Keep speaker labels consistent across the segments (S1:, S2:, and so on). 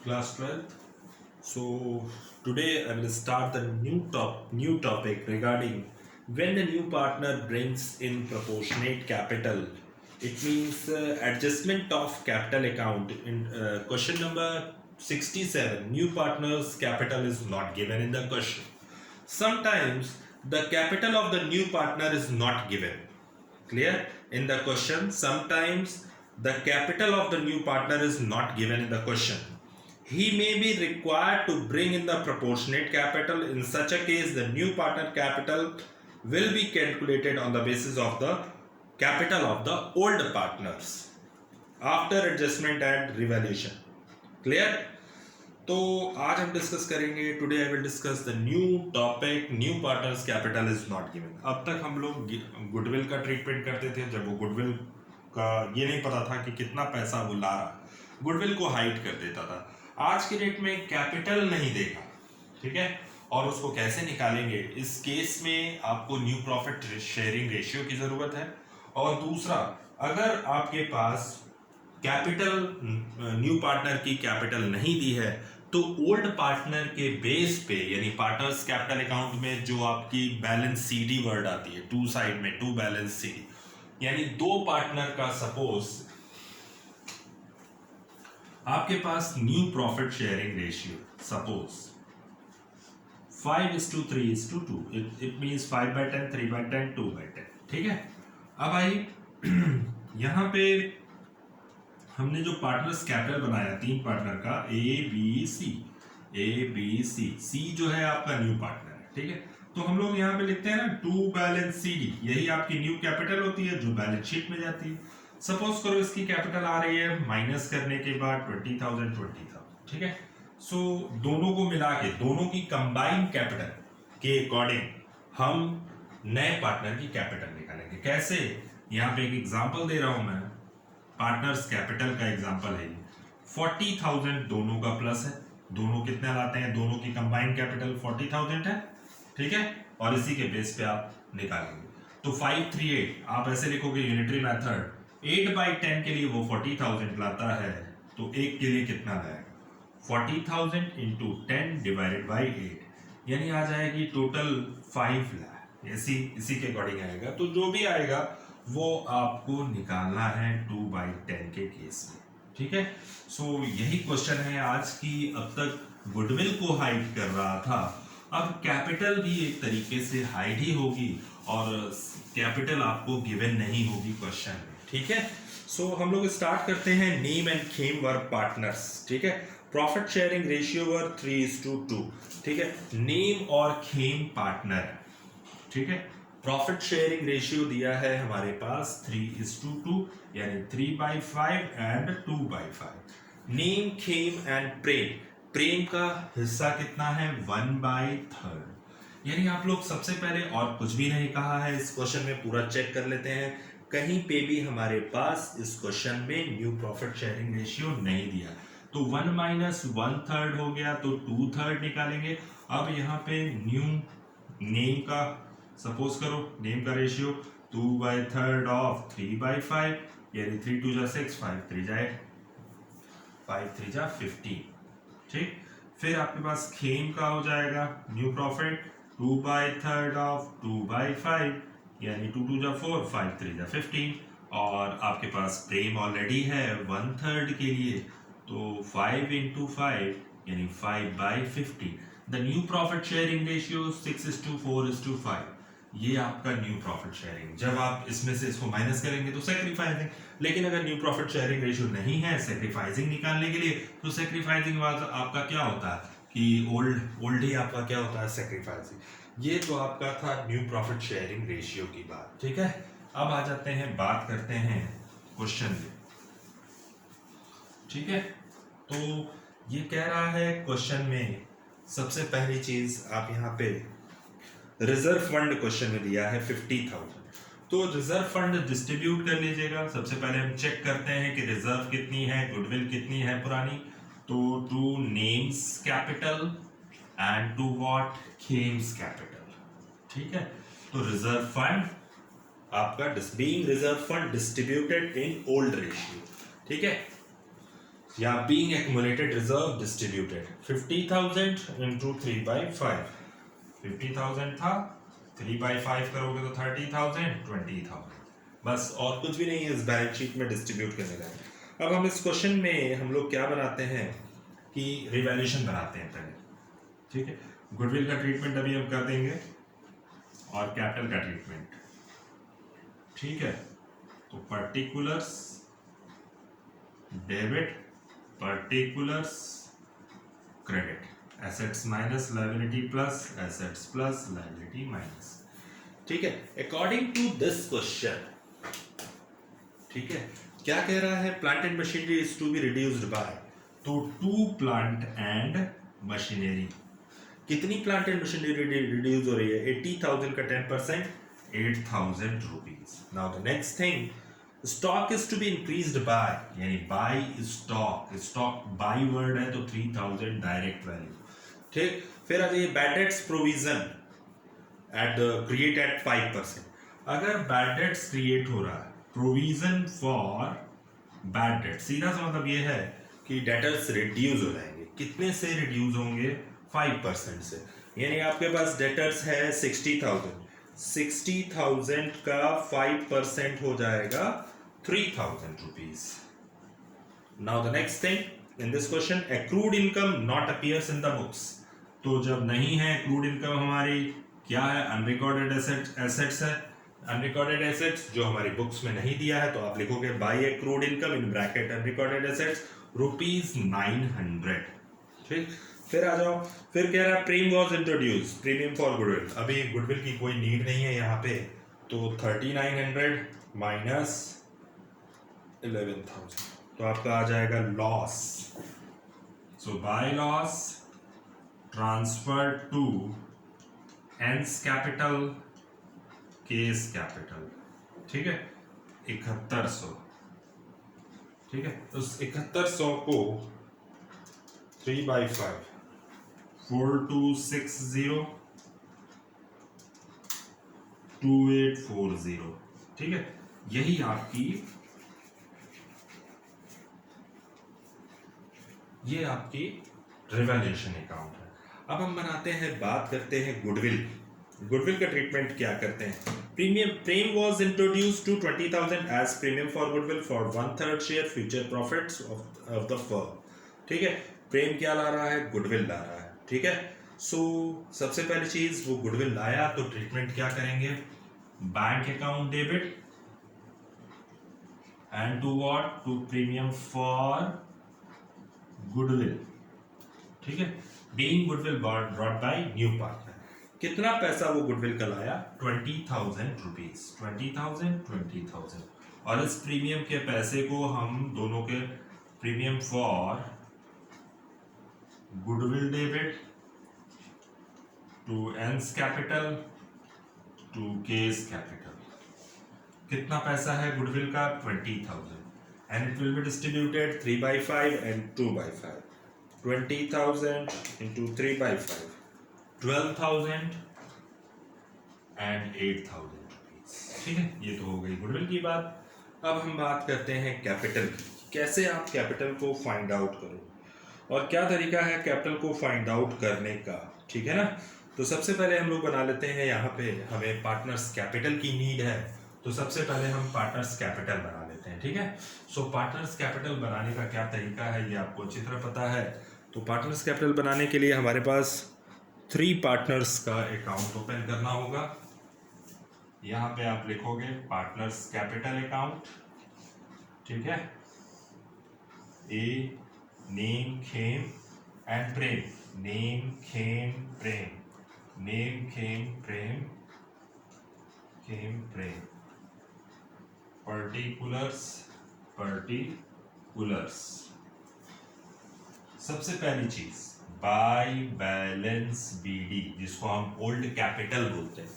S1: class 12th. So today I will start the new topic regarding when the new partner brings in proportionate capital. It means adjustment of capital account. In question number 67, new partner's capital is not given in the question. Sometimes the capital of the new partner is not given. Clear? In the question, sometimes the capital of the new partner is not given in the question. He may be required to bring in the proportionate capital. In such a case, the new partner capital will be calculated on the basis of the capital of the old partners after adjustment and revaluation. Clear? तो आज हम discuss करेंगे. Today I will discuss the new topic new partners capital is not given. अब तक हम लोग goodwill का treatment करते थे. जब वो गुडविल का ये नहीं पता था कि कितना पैसा वो ला रहा, गुडविल को हाइड कर देता था. आज की डेट में कैपिटल नहीं देगा, ठीक है, और उसको कैसे निकालेंगे. इस केस में आपको न्यू प्रॉफिट शेयरिंग रेशियो की जरूरत है. और दूसरा, अगर आपके पास कैपिटल न्यू पार्टनर की कैपिटल नहीं दी है तो ओल्ड पार्टनर के बेस पे, यानी पार्टनर्स कैपिटल अकाउंट में जो आपकी बैलेंस सीडी वर्ड आती है, टू साइड में टू बैलेंस सीडी, यानी दो पार्टनर का सपोज आपके पास new profit sharing ratio suppose 5:3:2, it means 5/10, 3/10, 2/10. ठीक है. अब आई यहां पे हमने जो पार्टनर्स कैपिटल बनाया तीन पार्टनर का ए बी सी, सी जो है आपका न्यू पार्टनर है. ठीक है. तो हम लोग यहाँ पे लिखते हैं ना टू बैलेंस सी डी, यही आपकी न्यू कैपिटल होती है जो बैलेंस शीट में जाती है. सपोज करो इसकी कैपिटल आ रही है माइनस करने के बाद 20,000. ठीक है. सो दोनों को मिला के, दोनों की कंबाइंड कैपिटल के अकॉर्डिंग हम नए पार्टनर की कैपिटल निकालेंगे. कैसे? यहाँ पे एक एग्जाम्पल दे रहा हूं मैं. पार्टनर्स कैपिटल का एग्जांपल है. 40,000 दोनों का प्लस है. दोनों कितने लाते हैं? दोनों की कंबाइंड कैपिटल 40,000 है. ठीक है. और इसी के बेस पे आप निकालेंगे. तो 538 आप ऐसे लिखोगे यूनिटरी मेथड. 8/10 के लिए वो 40,000 लाता है, तो एक के लिए कितना लाएगा? 40,000 इंटू 10 डिवाइडेड बाई 8, यानी आ जाएगी टोटल 5 लाख. इसी के अकॉर्डिंग आएगा. तो जो भी आएगा वो आपको निकालना है 2/10 के केस में. ठीक है. सो यही क्वेश्चन है आज की. अब तक गुडविल को हाइड कर रहा था, अब कैपिटल भी एक तरीके से हाइड ही होगी और कैपिटल आपको गिवन नहीं होगी क्वेश्चन में. ठीक है. सो हम लोग स्टार्ट करते हैं. Name and Khem were partners. ठीक है. प्रॉफिट शेयरिंग रेशियो वर 3:2. ठीक है. नेम और खेम पार्टनर. ठीक है. प्रॉफिट शेयरिंग रेशियो दिया है हमारे पास 3:2, यानी 3/5 एंड 2/5. नेम, खेम एंड प्रेम. प्रेम का हिस्सा कितना है? 1/3. यानी आप लोग सबसे पहले और कुछ भी नहीं कहा है इस क्वेश्चन में, पूरा चेक कर लेते हैं. कहीं पे भी हमारे पास इस क्वेश्चन में न्यू प्रॉफिट शेयरिंग रेशियो नहीं दिया. तो 1 - 1/3 हो गया, तो 2/3 निकालेंगे. अब यहाँ पे न्यू नेम का सपोज करो, नेम का रेशियो 2/3 ऑफ 3/5, यानी 3 2 6, 5 3 15. ठीक. फिर आपके पास खेम का हो जाएगा न्यू प्रॉफिट 2/3 ऑफ 2/5, यानी 2 2 4, 5 3 15. और आपके पास प्रेम ऑलरेडी है 1/3 के लिए, तो 5 × 5 यानी 5/15. The new profit sharing ratio 6:4:5. ये आपका न्यू प्रॉफिट शेयरिंग. जब आप इसमें से इसको माइनस करेंगे तो सेक्रीफाइसिंग. लेकिन अगर न्यू प्रॉफिट शेयरिंग रेशियो नहीं है सेक्रीफाइसिंग निकालने के लिए, तो सेक्रीफाइसिंग आपका क्या होता है कि ओल्ड ही आपका क्या होता है? सेक्रीफाइसिंग. ये तो आपका था न्यू प्रॉफिट शेयरिंग रेशियो की बात. ठीक है. अब आ जाते हैं, बात करते हैं क्वेश्चन में. ठीक है. तो ये कह रहा है क्वेश्चन में, सबसे पहली चीज आप यहाँ पे रिजर्व फंड क्वेश्चन में दिया है 50,000. तो रिजर्व फंड डिस्ट्रीब्यूट कर लीजिएगा. सबसे पहले हम चेक करते हैं कि रिजर्व कितनी है, गुडविल कितनी है पुरानी. तो to Nem's capital and to what? Khem's capital. ठीक है. तो रिजर्व फंड आपका being reserve fund distributed in old ratio. ठीक है. या being accumulated reserve distributed 50,000 into 3/5, 50,000 था, 3/5 करोगे तो 30,000, 20,000, बस और कुछ भी नहीं है इस बैलेंस शीट में डिस्ट्रीब्यूट करने का। अब हम इस क्वेश्चन में हम लोग क्या बनाते हैं कि रिवैल्यूएशन बनाते हैं पहले, ठीक है। गुडविल का ट्रीटमेंट अभी हम कर देंगे और कैपिटल का ट्रीटमेंट, ठीक है। तो particulars debit, particulars credit, assets minus liability plus assets plus liability minus, ठीक है। अकॉर्डिंग टू दिस क्वेश्चन, ठीक है, क्या कह रहा है, plant and machinery is to be reduced by, तो 2 प्लांट एंड मशीनरी, कितनी प्लांट एंड मशीनरी रिड्यूस हो रही है, 80,000 का 10%, 8,000 rupees. Now the next thing, stock is to be increased by, यानी by stock, stock by word है तो 3,000 direct value, ठीक। फिर आ जाइए bad debts provision at create at 5%, अगर बैड डेट्स क्रिएट हो रहा है, प्रोविजन फॉर बैड डेट, सीधा सा मतलब ये है कि डेटर्स रिड्यूस हो जाएंगे, कितने से रिड्यूस होंगे, 5% से, यानी आपके पास डेटर्स है 60,000, 60,000 का 5% हो जाएगा 3,000 rupees. Now the next thing in this question, accrued income not appears in the books, तो जब नहीं है एक्रूड इनकम हमारी, क्या है, अनरिकॉर्डेड एसेट्स है, अनरिकॉर्डेड एसेट्स जो हमारी बुक्स में नहीं दिया है, तो आप लिखोगे by accrued income in bracket unrecorded assets ₹900, ठीक। फिर आ जाओ, फिर कह रहा है premium was introduce, premium for goodwill, अभी गुडविल की कोई नीड नहीं है यहाँ पे, तो 3900 माइनस 11,000, तो आपका आ जाएगा loss, so by loss transfer to एंस कैपिटल केस कैपिटल, ठीक है, 7100, ठीक है। तो 7100 को 3/5, 4260, 2840, ठीक है, यही आपकी, ये आपकी रिवैल्यूएशन अकाउंट है। अब हम बनाते हैं, बात करते हैं गुडविल, गुडविल का ट्रीटमेंट क्या करते हैं, Prem was introduced to 20,000 as premium for goodwill for 1/3 share future profits of the firm, ठीक है। प्रेम क्या ला रहा है, गुडविल ला रहा है, ठीक है। सो सबसे पहली चीज वो गुडविल लाया, तो ट्रीटमेंट क्या करेंगे, bank account debit and to what, to premium for goodwill, ठीक है, being goodwill brought by new partner, कितना पैसा वो गुडविल का लाया, 20,000 रुपीज, 20,000, और इस प्रीमियम के पैसे को हम दोनों के premium for goodwill debit to एंस कैपिटल टू केस कैपिटल, कितना पैसा है गुडविल का, 20,000, and it will be distributed 3/5 and 2/5, 20,000 into 3/5, 12,000 and 8,000 rupees, ठीक है। ये तो हो गई गुडविल की बात। अब हम बात करते हैं कैपिटल की, कैसे आप कैपिटल को फाइंड आउट करो और क्या तरीका है कैपिटल को फाइंड आउट करने का, ठीक है ना। तो सबसे पहले हम लोग बना लेते हैं, यहाँ पे हमें पार्टनर्स कैपिटल की नीड है, तो सबसे पहले हम पार्टनर्स कैपिटल बना लेते हैं, ठीक है। सो पार्टनर्स कैपिटल बनाने का क्या तरीका है, ये आपको अच्छी तरह पता है। तो पार्टनर्स कैपिटल बनाने के लिए हमारे पास 3 पार्टनर्स का अकाउंट ओपन करना होगा। यहाँ पे आप लिखोगे पार्टनर्स कैपिटल अकाउंट, ठीक है, A Nem Khem and Prem, Nem Khem Prem, Nem Khem Prem, Khem Prem, particulars, particulars, सबसे पहली चीज बाय बैलेंस बीडी, जिसको हम ओल्ड कैपिटल बोलते हैं,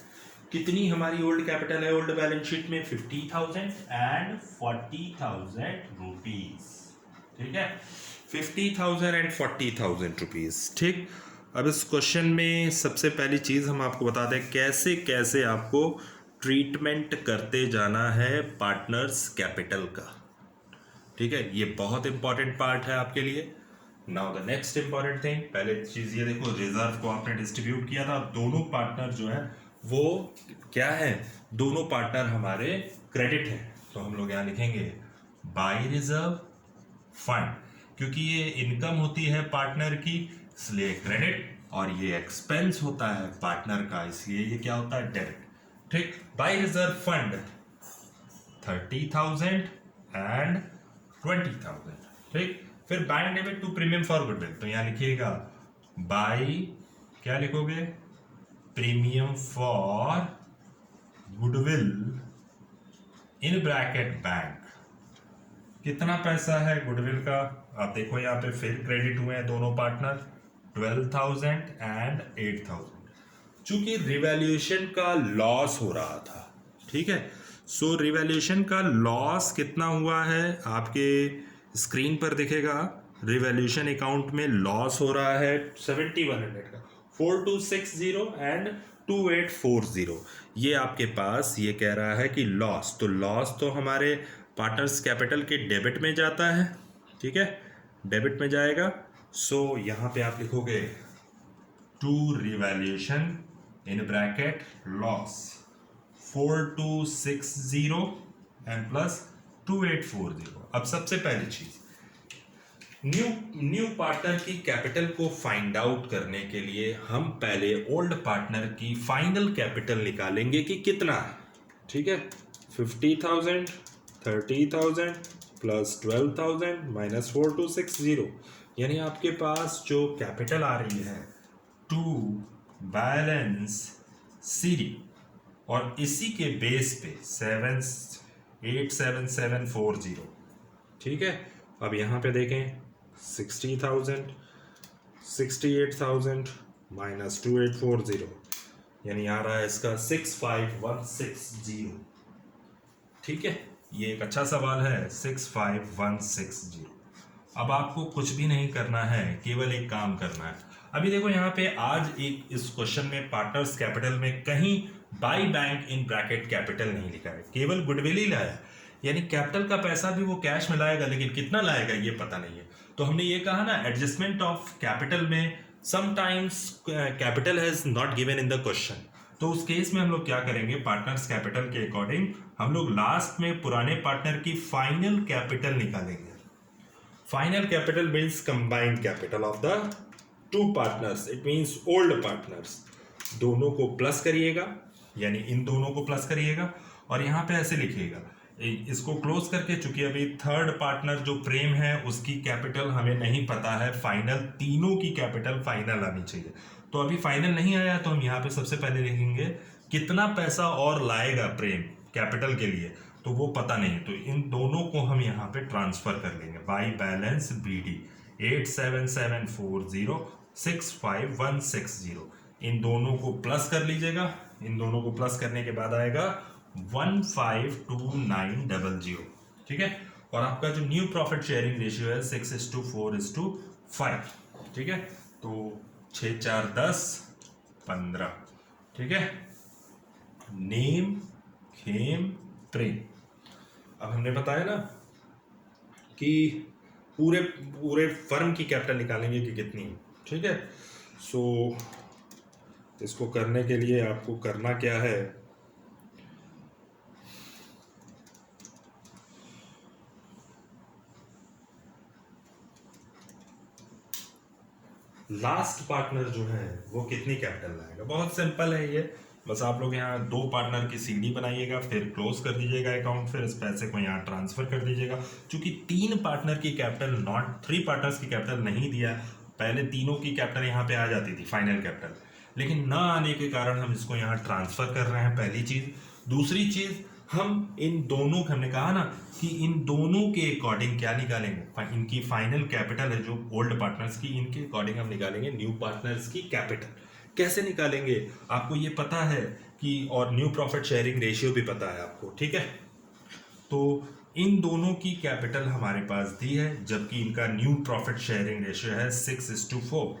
S1: कितनी हमारी ओल्ड कैपिटल है ओल्ड बैलेंस शीट में, 50,000 एंड 40,000 रुपीज, ठीक है, 50,000 एंड 40,000 रुपीज, ठीक। अब इस क्वेश्चन में सबसे पहली चीज हम आपको बता दें कैसे कैसे आपको ट्रीटमेंट करते जाना है पार्टनर्स कैपिटल का, ठीक है, ये बहुत इंपॉर्टेंट पार्ट है आपके लिए। Now the next important thing, पहले चीज ये देखो, रिजर्व को आपने डिस्ट्रीब्यूट किया था, दोनों पार्टनर जो है वो क्या है, दोनों पार्टनर हमारे क्रेडिट है, तो हम लोग यहाँ लिखेंगे बाय रिजर्व फंड, क्योंकि ये इनकम होती है पार्टनर की इसलिए क्रेडिट, और ये एक्सपेंस होता है पार्टनर का इसलिए ये क्या होता है, डेबिट। ठीक, बाय रिजर्व फंड 30,000 एंड 20,000। ठीक, फिर bank debit to premium for goodwill, तो यहां लिखिएगा बाय, क्या लिखोगे, premium for goodwill in bracket bank. कितना पैसा है गुडविल का, आप देखो यहाँ पे फिर क्रेडिट हुए हैं दोनों पार्टनर 12,000 एंड 8,000। चूंकि रिवैल्यूएशन का लॉस हो रहा था, ठीक है, सो रिवैल्यूएशन का लॉस कितना हुआ है आपके स्क्रीन पर दिखेगा, रिवैल्यूएशन अकाउंट में लॉस हो रहा है 7100 का, 4260 एंड 2840, ये आपके पास ये कह रहा है कि लॉस, तो लॉस तो हमारे पार्टनर्स कैपिटल के डेबिट में जाता है, ठीक है, डेबिट में जाएगा। सो यहाँ पे आप लिखोगे to revaluation in bracket loss 4260 and plus 2840। अब सबसे पहली चीज, न्यू पार्टनर की कैपिटल को फाइंड आउट करने के लिए हम पहले ओल्ड पार्टनर की फाइनल कैपिटल निकालेंगे कि कितना है, ठीक है, 50,000, 30,000 प्लस 12,000 माइनस 4260, यानी आपके पास जो कैपिटल आ रही है टू बैलेंस सीडी, और इसी के बेस पे 87740, ठीक है। अब यहाँ पे देखें 60,000, 68,000 माइनस 2840, यानी आ रहा है इसका 65,160, ठीक है, ये एक अच्छा सवाल है 65,160। अब आपको कुछ भी नहीं करना है, केवल एक काम करना है। अभी देखो यहाँ पे आज एक इस क्वेश्चन में पार्टनर्स कैपिटल में कहीं by bank in bracket capital नहीं लिखा है, केवल गुडविल ही लाया है, यानी कैपिटल का पैसा भी वो कैश में लाएगा, लेकिन कितना लाएगा ये पता नहीं है। तो हमने ये कहा ना, एडजस्टमेंट ऑफ कैपिटल में sometimes capital has not given in the question, तो उस केस में हम लोग क्या करेंगे, पार्टनर्स कैपिटल के अकॉर्डिंग हम लोग लास्ट में पुराने पार्टनर की फाइनल कैपिटल निकालेंगे। Final capital means combined capital of the two partners, it means old partners, दोनों को प्लस करिएगा, यानी इन दोनों को प्लस करिएगा, और यहाँ पे ऐसे लिखिएगा, इसको क्लोज करके, चूंकि अभी थर्ड पार्टनर जो प्रेम है उसकी कैपिटल हमें नहीं पता है, फाइनल तीनों की कैपिटल फाइनल आनी चाहिए, तो अभी फाइनल नहीं आया, तो हम यहाँ पे सबसे पहले लिखेंगे कितना पैसा और लाएगा प्रेम कैपिटल के लिए, तो वो पता नहीं, तो इन दोनों को हम यहाँ पे ट्रांसफर कर लेंगे, बाई बैलेंस BD 87740 65,160, इन दोनों को प्लस कर लीजिएगा, इन दोनों को प्लस करने के बाद आएगा 152900, ठीक है, और आपका जो न्यू प्रॉफिट शेयरिंग रेशियो है 6:4:5, ठीक है, तो 6 4 10 15, ठीक है, नेम खेम प्रेम। अब हमने बताया ना कि पूरे फर्म की कैपिटल निकालेंगे कि कितनी, ठीक है, सो इसको करने के लिए आपको करना क्या है, लास्ट पार्टनर जो है वो कितनी कैपिटल लाएगा, बहुत सिंपल है ये, बस आप लोग यहाँ दो पार्टनर की सीडी बनाइएगा, फिर क्लोज कर दीजिएगा अकाउंट, फिर इस पैसे को यहाँ ट्रांसफर कर दीजिएगा। चूंकि तीन पार्टनर की कैपिटल, नॉट 3 पार्टनर्स की कैपिटल नहीं दिया, पहले तीनों की कैपिटल यहाँ पे आ जाती थी फाइनल कैपिटल, लेकिन ना आने के कारण हम इसको यहाँ ट्रांसफर कर रहे हैं, पहली चीज। दूसरी चीज, हम इन दोनों, हमने कहा ना कि इन दोनों के अकॉर्डिंग क्या निकालेंगे, इनकी फाइनल कैपिटल है जो ओल्ड पार्टनर्स की, इनके अकॉर्डिंग हम निकालेंगे न्यू पार्टनर्स की कैपिटल। कैसे निकालेंगे आपको ये पता है कि, और न्यू प्रॉफिट शेयरिंग रेशियो भी पता है आपको, ठीक है, तो इन दोनों की कैपिटल हमारे पास दी है, जबकि इनका न्यू प्रॉफिट शेयरिंग रेशियो है 6:4,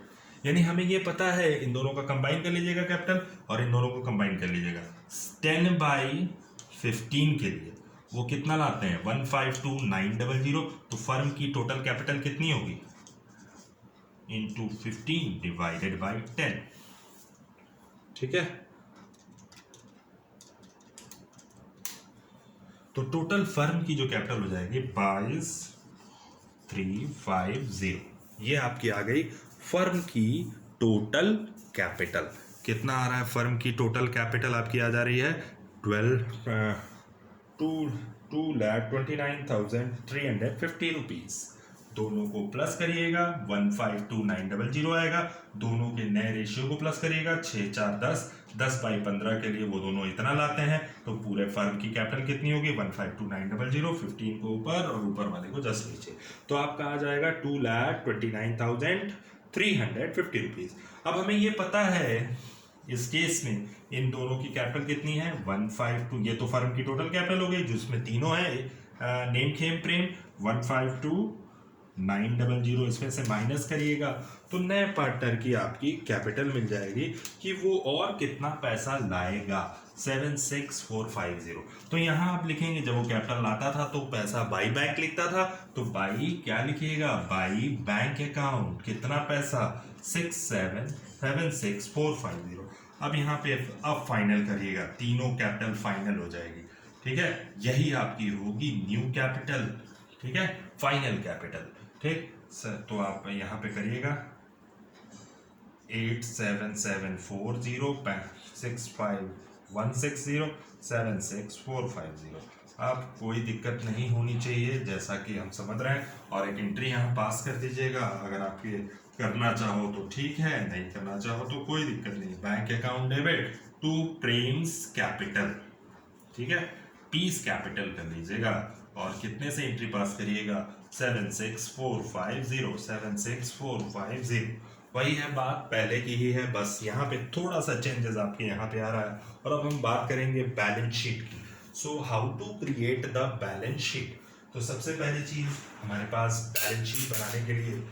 S1: यानी हमें ये पता है, इन दोनों का कंबाइन कर लीजिएगा कैपिटल, और इन दोनों को कंबाइन कर लीजिएगा 10/15 के लिए, वो कितना लाते हैं 152,900। तो फर्म की टोटल कैपिटल कितनी होगी इंटू 15 डिवाइडेड बाई 10। ठीक है, तो टोटल फर्म की जो कैपिटल हो जाएगी 22,350। ये आपकी आ गई फर्म की टोटल कैपिटल। कितना आ रहा है फर्म की टोटल कैपिटल आपकी आ जा रही है 2,29,350 रुपीज। दोनों को प्लस करिएगा 152,900 आएगा। दोनों के नए रेशियो को प्लस करिएगा 6 4 10, 10/15 के लिए वो दोनों इतना लाते हैं। तो पूरे फर्म की कैपिटल कितनी होगी 152,900, 15 को ऊपर और ऊपर वाले को जस्ट नीचे। तो आपका आ जाएगा 2,29,350 रुपीज। अब हमें ये पता है इस केस में इन दोनों की कैपिटल कितनी है 152। ये तो फर्म की टोटल कैपिटल हो गई जिसमें तीनों है नेम खेम प्रेम। 152,900 इसमें से माइनस करिएगा तो नए पार्टनर की आपकी कैपिटल मिल जाएगी कि वो और कितना पैसा लाएगा 76450। तो यहाँ आप लिखेंगे जब वो कैपिटल लाता था तो पैसा बाई बैंक लिखता था, तो बाई क्या लिखिएगा बाई बैंक अकाउंट कितना पैसा 6776450। अब यहाँ पे अब फाइनल करिएगा, तीनों कैपिटल फाइनल हो जाएगी। ठीक है, यही आपकी होगी न्यू कैपिटल। ठीक है, फाइनल कैपिटल। ठीक सर, तो आप यहाँ पे करिएगा 8774065160 आप कोई दिक्कत नहीं होनी चाहिए जैसा कि हम समझ रहे हैं। और एक एंट्री यहाँ पास कर दीजिएगा, अगर आपके करना चाहो तो ठीक है, नहीं करना चाहो तो कोई दिक्कत नहीं। Bank account debit to Prem's capital. ठीक है, पीस कैपिटल कर लीजिएगा और कितने से एंट्री पास करिएगा 76450। वही है बात पहले की ही है, बस यहाँ पे थोड़ा सा चेंजेस आपके यहाँ पे आ रहा है। और अब हम बात करेंगे बैलेंस शीट की। So how to create the balance sheet. तो सबसे पहली चीज हमारे पास बैलेंस शीट बनाने के लिए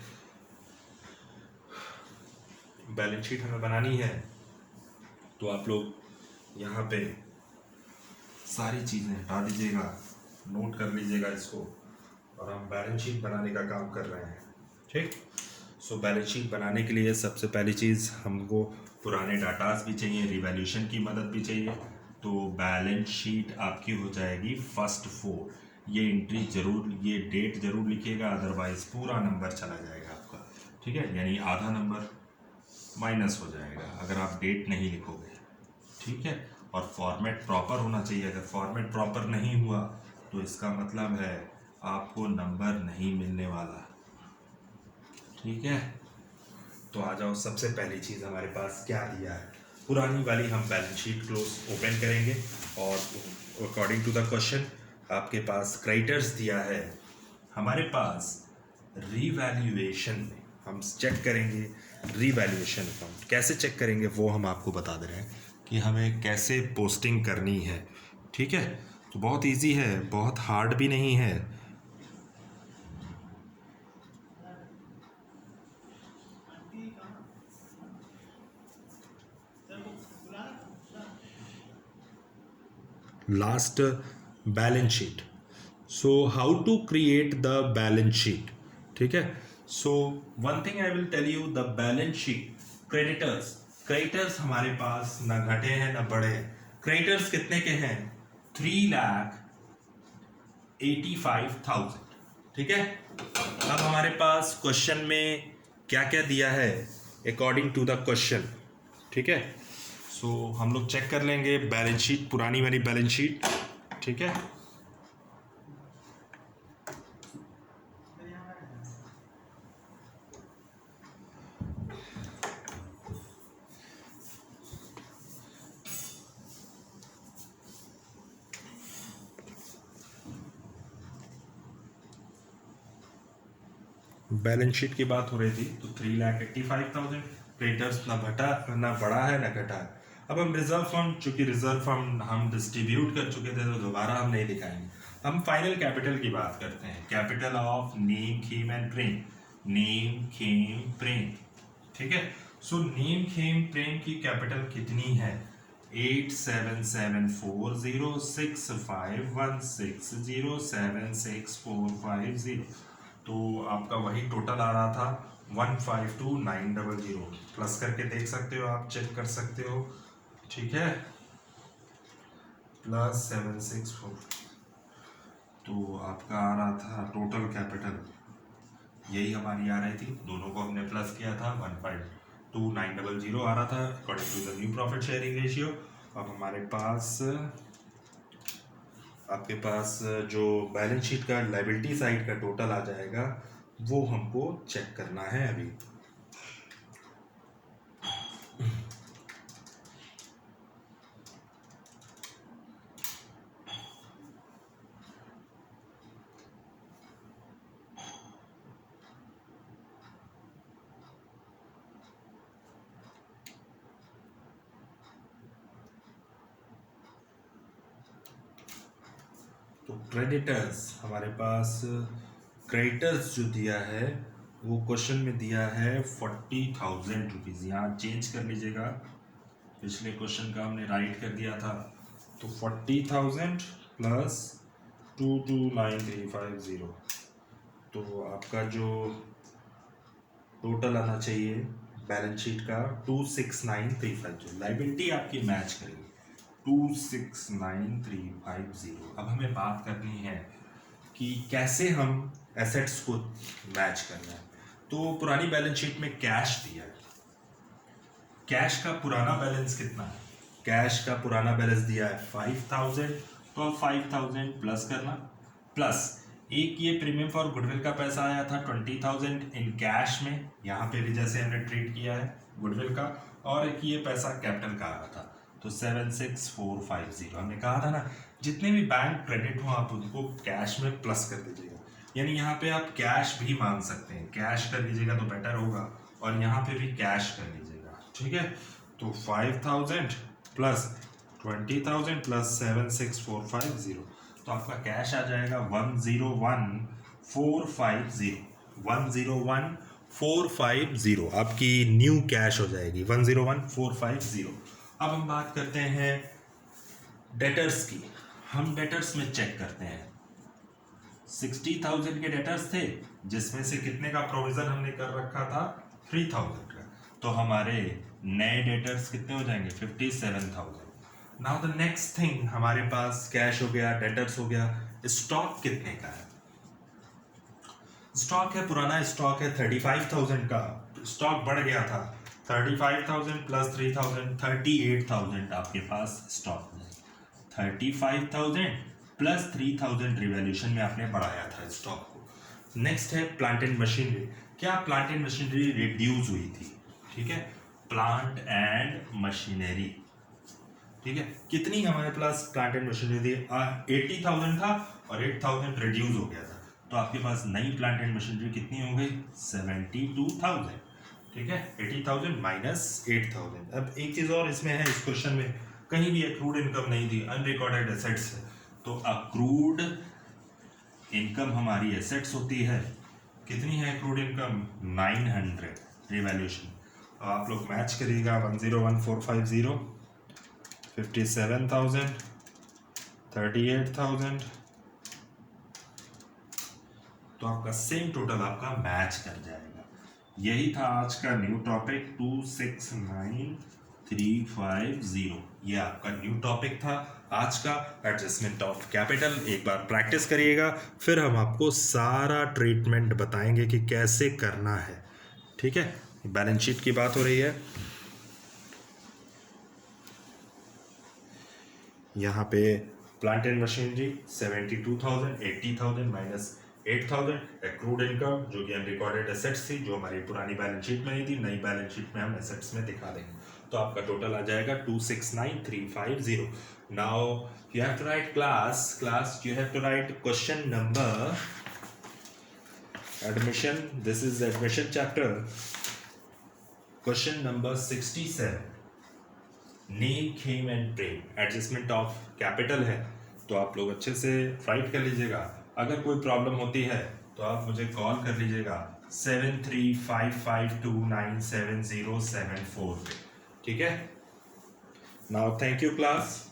S1: बैलेंस शीट हमें बनानी है, तो आप लोग यहाँ पे सारी चीजें हटा दीजिएगा, नोट कर लीजिएगा इसको, और हम बैलेंस शीट बनाने का काम कर रहे हैं। ठीक, सो बैलेंस शीट बनाने के लिए सबसे पहली चीज़ हमको पुराने डाटास भी चाहिए, रिवैल्यूएशन की मदद भी चाहिए। तो बैलेंस शीट आपकी हो जाएगी फर्स्ट 4। ये एंट्री जरूर, ये डेट जरूर लिखिएगा, अदरवाइज पूरा नंबर चला जाएगा आपका। ठीक है, यानी आधा नंबर माइनस हो जाएगा अगर आप डेट नहीं लिखोगे। ठीक है, और फॉर्मेट प्रॉपर होना चाहिए। अगर फॉर्मेट प्रॉपर नहीं हुआ तो इसका मतलब है आपको नंबर नहीं मिलने वाला। ठीक है, तो आ जाओ, सबसे पहली चीज़ हमारे पास क्या दिया है, पुरानी वाली हम बैलेंस शीट क्लोज ओपन करेंगे और अकॉर्डिंग टू द क्वेश्चन आपके पास क्रेडिटर्स दिया है। हमारे पास रीवैल्यूएशन में हम चेक करेंगे रीवैल्यूएशन अकाउंट। कैसे चेक करेंगे वो हम आपको बता दे रहे हैं कि हमें कैसे पोस्टिंग करनी है। ठीक है, तो बहुत इजी है, बहुत हार्ड भी नहीं है। Last balance sheet. So how to create the balance sheet. ठीक है, so one thing I will tell you, the balance sheet creditors हमारे पास ना घटे हैं ना बढ़े हैं। क्रेडिटर्स कितने के हैं 3,85,000। ठीक है, अब हमारे पास क्वेश्चन में क्या क्या दिया है अकॉर्डिंग टू द क्वेश्चन। ठीक है, सो हम लोग चेक कर लेंगे बैलेंस शीट, पुरानी वाली बैलेंस शीट। ठीक है, बैलेंस शीट की बात हो रही थी तो 3,85,000 क्रेडिटर्स ना घटा ना बढ़ा है ना घटा है। अब हम रिजर्व फंड, चूंकि रिजर्व फंड हम डिस्ट्रीब्यूट कर चुके थे तो दोबारा हम नहीं दिखाएंगे। हम फाइनल कैपिटल की बात करते हैं, capital of Nem Khem and Prem. Nem Khem Prem. ठीक है, सो नेम खेम प्रेम की कैपिटल कितनी है 87740651607645 तो आपका वही टोटल आ रहा था 152900 प्लस करके देख सकते हो, आप चेक कर सकते हो, ठीक है, +764 तो आपका आ रहा था टोटल कैपिटल, यही हमारी आ रही थी, दोनों को हमने प्लस किया था 1.2900 आ रहा था according to the new profit sharing ratio. अब हमारे पास आपके पास जो बैलेंस शीट का लायबिलिटी साइड का टोटल आ जाएगा वो हमको चेक करना है अभी। तो क्रेडिटर्स हमारे पास, क्रेडिटर्स जो दिया है वो क्वेश्चन में दिया है 40,000 रुपीज़, यहाँ चेंज कर लीजिएगा, पिछले क्वेश्चन का हमने राइट कर दिया था, तो 40,000 प्लस 229350 तो आपका जो टोटल आना चाहिए बैलेंस शीट का 26935, जो लाइबिलिटी आपकी मैच करेगी 269,350। अब हमें बात करनी है कि कैसे हम एसेट्स को मैच करना है। तो पुरानी बैलेंस शीट में कैश दिया है, कैश का पुराना बैलेंस कितना है, कैश का पुराना बैलेंस दिया है 5,000, तो अब 5,000 प्लस करना, प्लस एक ये प्रीमियम फॉर गुडविल का पैसा आया था 20,000 इन कैश में, यहाँ पे भी जैसे हमने ट्रीट किया है गुडविल का, और एक ये पैसा कैपिटल का आ रहा था, तो 76450। हमने कहा था ना जितने भी बैंक क्रेडिट हो आप उनको कैश में प्लस कर दीजिएगा, यानी यहाँ पे आप कैश भी मान सकते हैं, कैश कर लीजिएगा तो बेटर होगा, और यहाँ पे भी कैश कर लीजिएगा, ठीक है। तो 5,000 प्लस 20,000 प्लस 76450 तो आपका कैश आ जाएगा 101,450, 101,450 आपकी न्यू कैश हो जाएगी 101,450। अब हम बात करते हैं डेटर्स की, हम डेटर्स में चेक करते हैं 60,000 के डेटर्स थे जिसमें से कितने का प्रोविजन हमने कर रखा था 3,000 का, तो हमारे नए डेटर्स कितने हो जाएंगे 57,000। नाउ द नेक्स्ट थिंग, हमारे पास कैश हो गया, डेटर्स हो गया, स्टॉक कितने का है, स्टॉक है पुराना स्टॉक है 35,000 का, स्टॉक बढ़ गया था 35,000 प्लस 3,000 38,000 आपके पास स्टॉक में, 35,000 प्लस 3,000 रिवैल्यूएशन में आपने बढ़ाया था स्टॉक को। नेक्स्ट है प्लांट एंड मशीनरी, क्या प्लांट एंड मशीनरी रिड्यूस हुई थी, ठीक है, प्लांट एंड मशीनरी, ठीक है, कितनी हमारे पास प्लांट एंड मशीनरी थी 80,000 था और 8,000 रिड्यूस हो गया था, तो आपके पास नई प्लांट एंड मशीनरी कितनी हो गई 72,000, ठीक है, 80,000 माइनस 8,000। अब एक चीज़ और इसमें है, इस क्वेश्चन में कहीं भी एक्रूड इनकम नहीं थी, अनरिकॉर्डेड एसेट्स है, तो अक्रूड इनकम हमारी एसेट्स होती है, कितनी है एक्रूड इनकम 900 रिवैल्यूएशन, आप लोग मैच करिएगा 101,450, 57,000, 38,000, तो आपका सेम टोटल आपका मैच कर जाएगा। यही था आज का न्यू टॉपिक 269,350, ये आपका न्यू टॉपिक था आज का, एडजस्टमेंट ऑफ कैपिटल। एक बार प्रैक्टिस करिएगा, फिर हम आपको सारा ट्रीटमेंट बताएंगे कि कैसे करना है, ठीक है। बैलेंस शीट की बात हो रही है, यहाँ पे plant and machinery 72,000, 80,000 minus 8,000, accrued income जो कि अनरिकॉर्डेड एसेट्स थी, जो हमारी पुरानी बैलेंस शीट में नहीं थी, नई बैलेंस शीट में हम एसेट्स में दिखा देंगे, तो आपका टोटल आ जाएगा 269,350। Now you have to write class you have to write question number admission, this is admission chapter, question number 67, name Khem and Prem, adjustment of capital है, तो आप लोग अच्छे से राइट कर लीजिएगा। अगर कोई प्रॉब्लम होती है तो आप मुझे कॉल कर लीजिएगा 7355297074 पे, ठीक है। Now thank you class.